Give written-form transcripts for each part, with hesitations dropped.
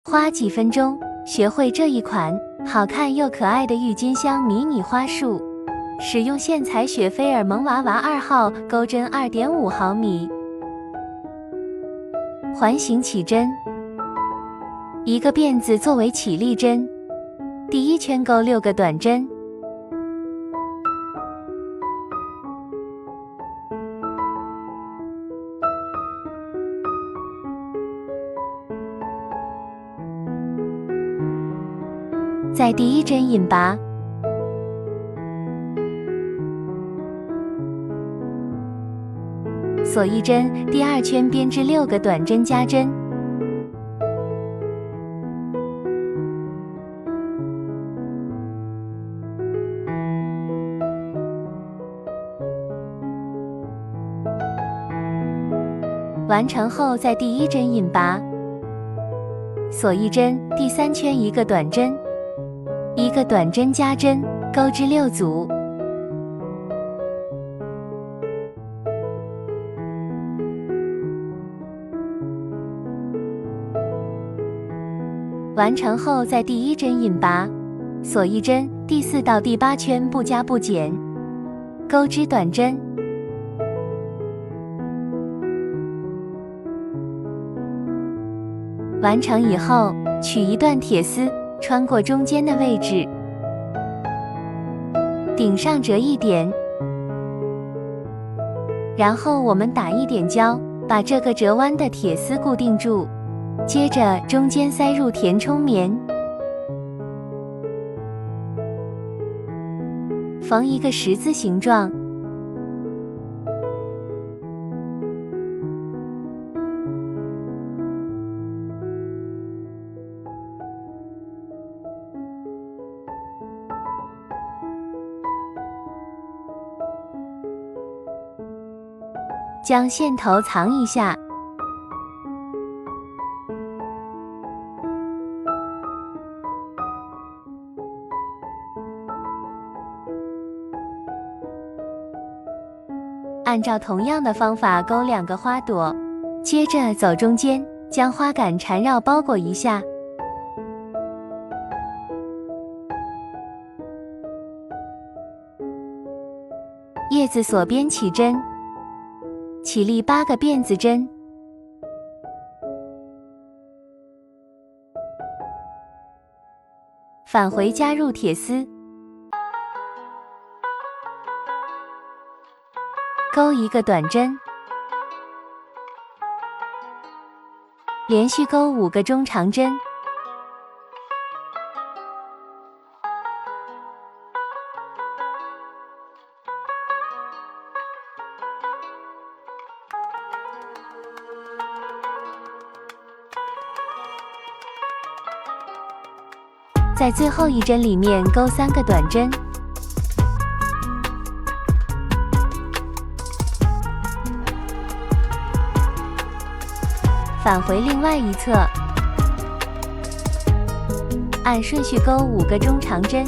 花几分钟学会这一款好看又可爱的郁金香迷你花束。使用线材雪菲尔萌娃娃2号钩针 2.5 毫米，环形起针，一个辫子作为起立针，第一圈钩6个短针，在第一针引拔，锁一针，第2圈编织6个短针加针，完成后在第1针引拔，锁一针，第3圈1个短针，1个短针加针，钩织6组。完成后在第1针引拔，锁一针，第4到第8圈不加不减，钩织短针。完成以后，取一段铁丝，穿过中间的位置，顶上折一点，然后我们打1点胶，把这个折弯的铁丝固定住。接着中间塞入填充棉，缝一个十字形状，将线头藏一下。按照同样的方法钩2个花朵，接着走中间，将花杆缠绕包裹一下。叶子锁边起针，起立8个辫子针，返回加入铁丝，钩1个短针，连续钩5个中长针，在最后一针里面钩3个短针，返回另外一侧，按顺序钩5个中长针，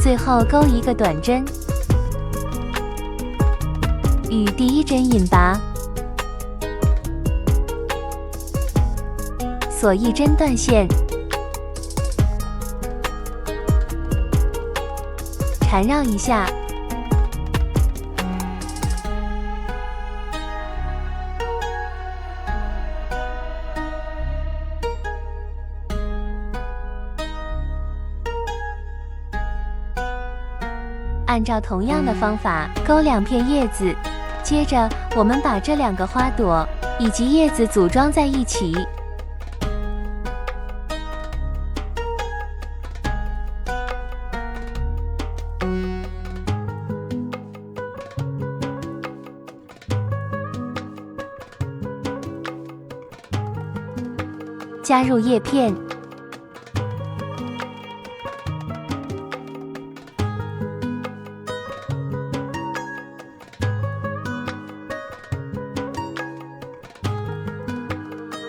最后钩1个短针，与第1针引拔，锁1针断线，缠绕一下，按照同样的方法钩2片叶子。接着我们把这2个花朵以及叶子组装在一起，加入叶片，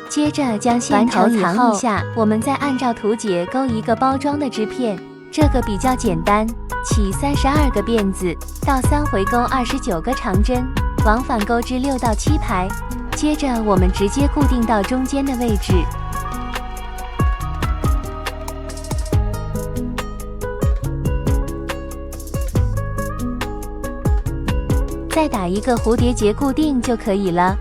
接着将线头藏一下，我们再按照图解勾一个包装的织片，这个比较简单。起32个辫子，倒3回勾29个长针，往返钩织6到7排。接着我们直接固定到中间的位置。再打一个蝴蝶结固定就可以了。